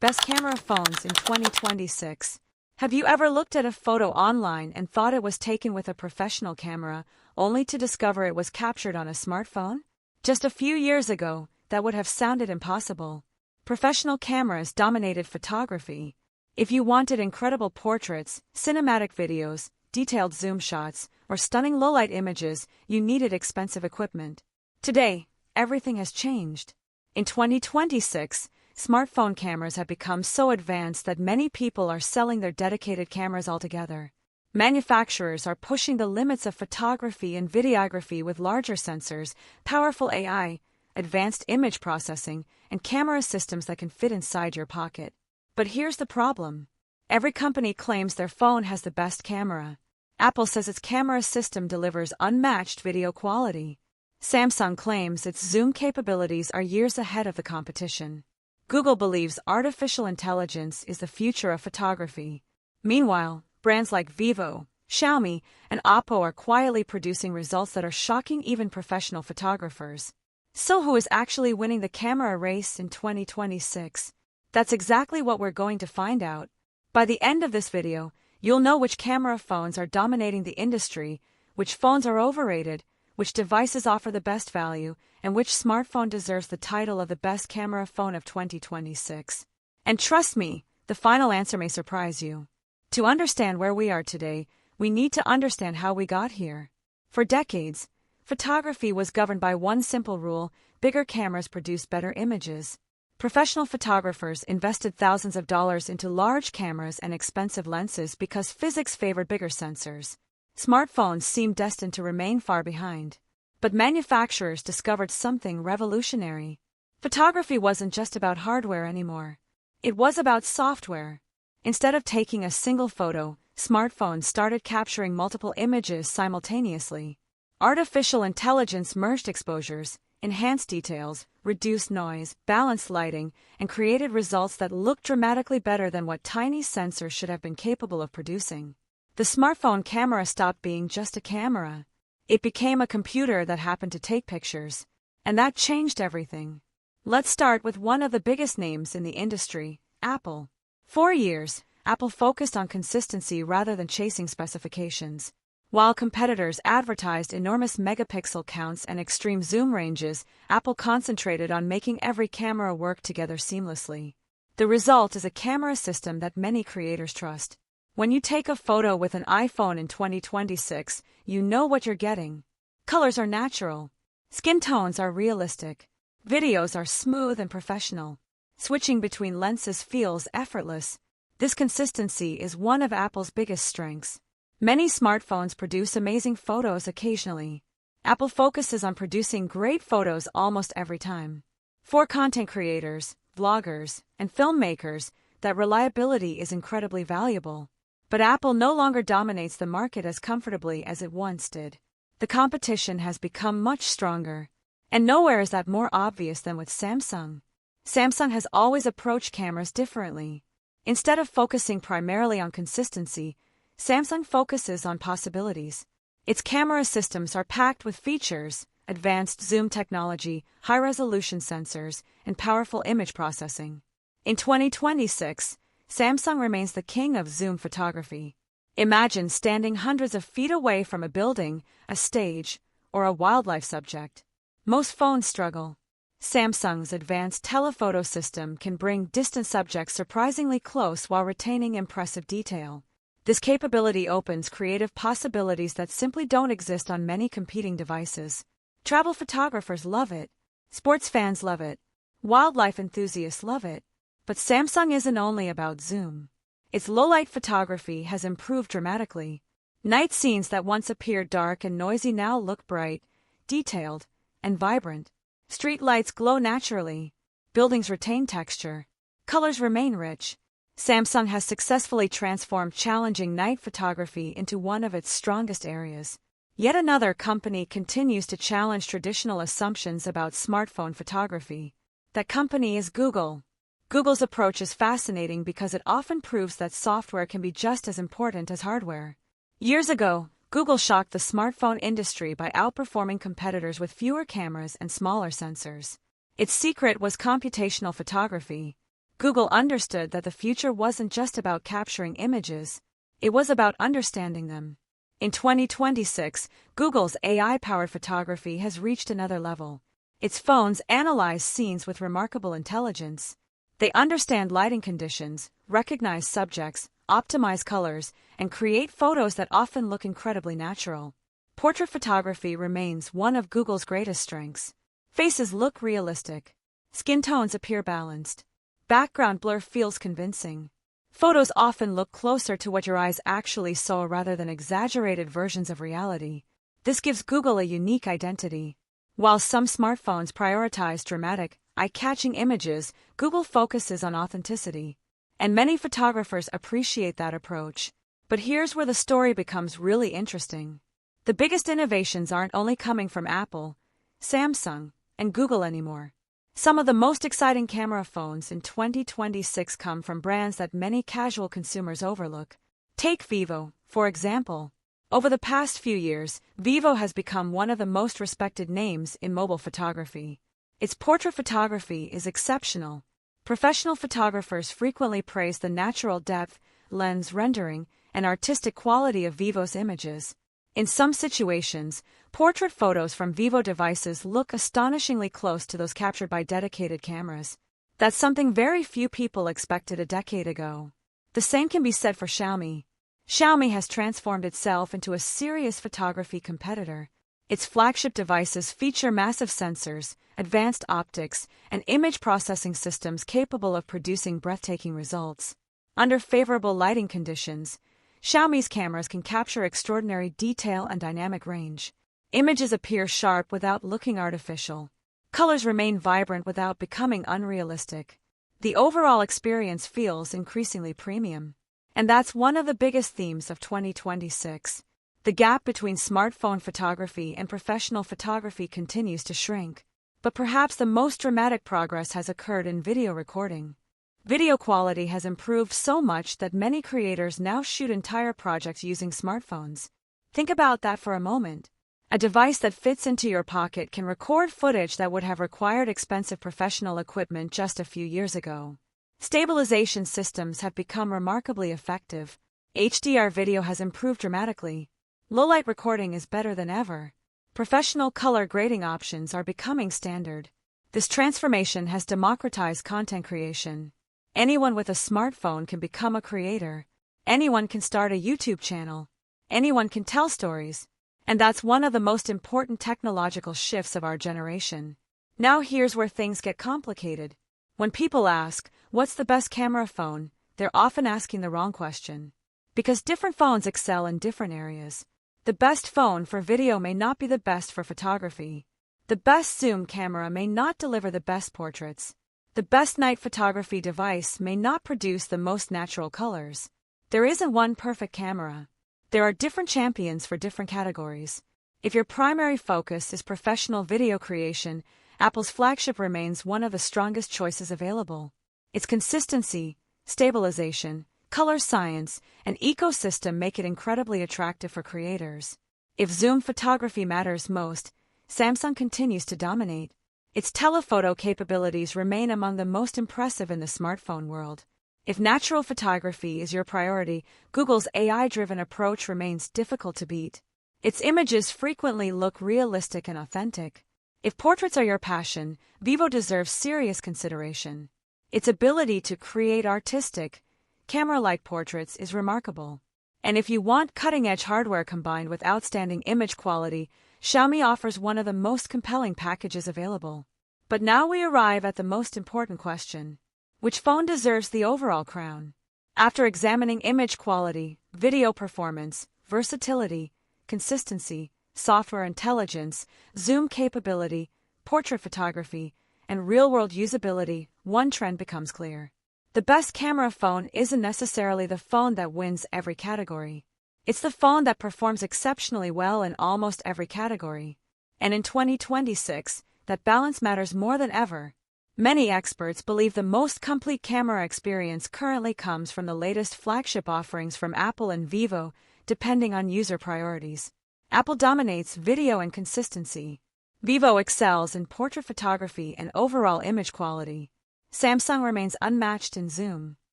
Best camera phones in 2026. Have you ever looked at a photo online and thought it was taken with a professional camera, only to discover it was captured on a smartphone? Just a few years ago, that would have sounded impossible. Professional cameras dominated photography. If you wanted incredible portraits, cinematic videos, detailed zoom shots, or stunning low-light images, you needed expensive equipment. Today, everything has changed. In 2026, smartphone cameras have become so advanced that many people are selling their dedicated cameras altogether. Manufacturers are pushing the limits of photography and videography with larger sensors, powerful AI, advanced image processing, and camera systems that can fit inside your pocket. But here's the problem. Every company claims their phone has the best camera. Apple says its camera system delivers unmatched video quality. Samsung claims its zoom capabilities are years ahead of the competition. Google believes artificial intelligence is the future of photography. Meanwhile, brands like Vivo, Xiaomi, and Oppo are quietly producing results that are shocking even professional photographers. So who is actually winning the camera race in 2026? That's exactly what we're going to find out. By the end of this video, you'll know which camera phones are dominating the industry, which phones are overrated, which devices offer the best value, and which smartphone deserves the title of the best camera phone of 2026. And trust me, the final answer may surprise you. To understand where we are today, we need to understand how we got here. For decades, photography was governed by one simple rule: bigger cameras produce better images. Professional photographers invested thousands of dollars into large cameras and expensive lenses because physics favored bigger sensors. Smartphones seemed destined to remain far behind. But manufacturers discovered something revolutionary. Photography wasn't just about hardware anymore. It was about software. Instead of taking a single photo, smartphones started capturing multiple images simultaneously. Artificial intelligence merged exposures, enhanced details, reduced noise, balanced lighting, and created results that looked dramatically better than what tiny sensors should have been capable of producing. The smartphone camera stopped being just a camera. It became a computer that happened to take pictures. And that changed everything. Let's start with one of the biggest names in the industry, Apple. For years, Apple focused on consistency rather than chasing specifications. While competitors advertised enormous megapixel counts and extreme zoom ranges, Apple concentrated on making every camera work together seamlessly. The result is a camera system that many creators trust. When you take a photo with an iPhone in 2026, you know what you're getting. Colors are natural. Skin tones are realistic. Videos are smooth and professional. Switching between lenses feels effortless. This consistency is one of Apple's biggest strengths. Many smartphones produce amazing photos occasionally. Apple focuses on producing great photos almost every time. For content creators, vloggers, and filmmakers, that reliability is incredibly valuable. But Apple no longer dominates the market as comfortably as it once did. The competition has become much stronger. And nowhere is that more obvious than with Samsung. Samsung has always approached cameras differently. Instead of focusing primarily on consistency, Samsung focuses on possibilities. Its camera systems are packed with features, advanced zoom technology, high-resolution sensors, and powerful image processing. In 2026, Samsung remains the king of zoom photography. Imagine standing hundreds of feet away from a building, a stage, or a wildlife subject. Most phones struggle. Samsung's advanced telephoto system can bring distant subjects surprisingly close while retaining impressive detail. This capability opens creative possibilities that simply don't exist on many competing devices. Travel photographers love it. Sports fans love it. Wildlife enthusiasts love it. But Samsung isn't only about zoom. Its low-light photography has improved dramatically. Night scenes that once appeared dark and noisy now look bright, detailed, and vibrant. Street lights glow naturally. Buildings retain texture. Colors remain rich. Samsung has successfully transformed challenging night photography into one of its strongest areas. Yet another company continues to challenge traditional assumptions about smartphone photography. That company is Google. Google's approach is fascinating because it often proves that software can be just as important as hardware. Years ago, Google shocked the smartphone industry by outperforming competitors with fewer cameras and smaller sensors. Its secret was computational photography. Google understood that the future wasn't just about capturing images, it was about understanding them. In 2026, Google's AI-powered photography has reached another level. Its phones analyze scenes with remarkable intelligence. They understand lighting conditions, recognize subjects, optimize colors, and create photos that often look incredibly natural. Portrait photography remains one of Google's greatest strengths. Faces look realistic. Skin tones appear balanced. Background blur feels convincing. Photos often look closer to what your eyes actually saw rather than exaggerated versions of reality. This gives Google a unique identity. While some smartphones prioritize dramatic, eye-catching images, Google focuses on authenticity. And many photographers appreciate that approach. But here's where the story becomes really interesting. The biggest innovations aren't only coming from Apple, Samsung, and Google anymore. Some of the most exciting camera phones in 2026 come from brands that many casual consumers overlook. Take Vivo, for example. Over the past few years, Vivo has become one of the most respected names in mobile photography. Its portrait photography is exceptional. Professional photographers frequently praise the natural depth, lens rendering, and artistic quality of Vivo's images. In some situations, portrait photos from Vivo devices look astonishingly close to those captured by dedicated cameras. That's something very few people expected a decade ago. The same can be said for Xiaomi. Xiaomi has transformed itself into a serious photography competitor. Its flagship devices feature massive sensors, advanced optics, and image processing systems capable of producing breathtaking results. Under favorable lighting conditions, Xiaomi's cameras can capture extraordinary detail and dynamic range. Images appear sharp without looking artificial. Colors remain vibrant without becoming unrealistic. The overall experience feels increasingly premium. And that's one of the biggest themes of 2026. The gap between smartphone photography and professional photography continues to shrink. But perhaps the most dramatic progress has occurred in video recording. Video quality has improved so much that many creators now shoot entire projects using smartphones. Think about that for a moment. A device that fits into your pocket can record footage that would have required expensive professional equipment just a few years ago. Stabilization systems have become remarkably effective. HDR video has improved dramatically. Low-light recording is better than ever. Professional color grading options are becoming standard. This transformation has democratized content creation. Anyone with a smartphone can become a creator. Anyone can start a YouTube channel. Anyone can tell stories. And that's one of the most important technological shifts of our generation. Now here's where things get complicated. When people ask, what's the best camera phone, they're often asking the wrong question. Because different phones excel in different areas. The best phone for video may not be the best for photography. The best zoom camera may not deliver the best portraits. The best night photography device may not produce the most natural colors. There isn't one perfect camera. There are different champions for different categories. If your primary focus is professional video creation, Apple's flagship remains one of the strongest choices available. Its consistency, stabilization, color science, and ecosystem make it incredibly attractive for creators. If zoom photography matters most, Samsung continues to dominate. Its telephoto capabilities remain among the most impressive in the smartphone world. If natural photography is your priority, Google's AI-driven approach remains difficult to beat. Its images frequently look realistic and authentic. If portraits are your passion, Vivo deserves serious consideration. Its ability to create artistic, camera-like portraits is remarkable. And if you want cutting-edge hardware combined with outstanding image quality, Xiaomi offers one of the most compelling packages available. But now we arrive at the most important question. Which phone deserves the overall crown? After examining image quality, video performance, versatility, consistency, software intelligence, zoom capability, portrait photography, and real-world usability, one trend becomes clear. The best camera phone isn't necessarily the phone that wins every category. It's the phone that performs exceptionally well in almost every category. And in 2026, that balance matters more than ever. Many experts believe the most complete camera experience currently comes from the latest flagship offerings from Apple and Vivo, depending on user priorities. Apple dominates video and consistency. Vivo excels in portrait photography and overall image quality. Samsung remains unmatched in zoom.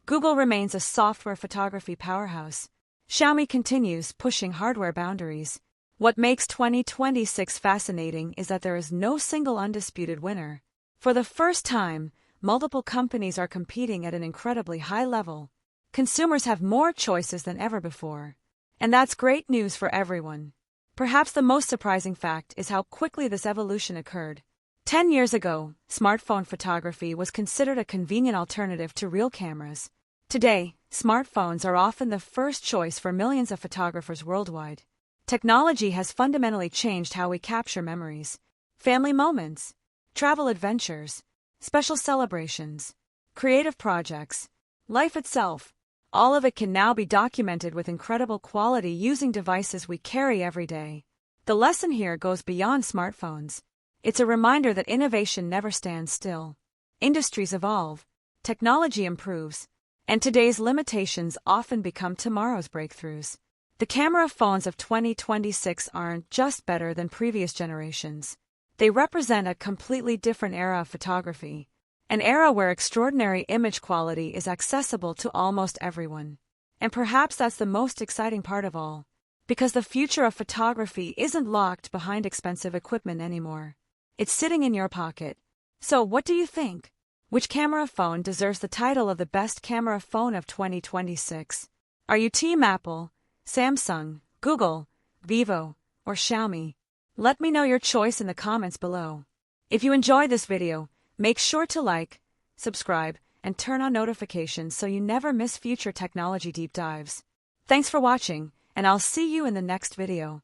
Google remains a software photography powerhouse. Xiaomi continues pushing hardware boundaries. What makes 2026 fascinating is that there is no single undisputed winner. For the first time, multiple companies are competing at an incredibly high level. Consumers have more choices than ever before. And that's great news for everyone. Perhaps the most surprising fact is how quickly this evolution occurred. 10 years ago, smartphone photography was considered a convenient alternative to real cameras. Today, smartphones are often the first choice for millions of photographers worldwide. Technology has fundamentally changed how we capture memories, family moments, travel adventures, special celebrations, creative projects, life itself. All of it can now be documented with incredible quality using devices we carry every day. The lesson here goes beyond smartphones. It's a reminder that innovation never stands still. Industries evolve, technology improves, and today's limitations often become tomorrow's breakthroughs. The camera phones of 2026 aren't just better than previous generations. They represent a completely different era of photography. An era where extraordinary image quality is accessible to almost everyone. And perhaps that's the most exciting part of all. Because the future of photography isn't locked behind expensive equipment anymore. It's sitting in your pocket. So what do you think? Which camera phone deserves the title of the best camera phone of 2026? Are you Team Apple, Samsung, Google, Vivo, or Xiaomi? Let me know your choice in the comments below. If you enjoyed this video, make sure to like, subscribe, and turn on notifications so you never miss future technology deep dives. Thanks for watching, and I'll see you in the next video.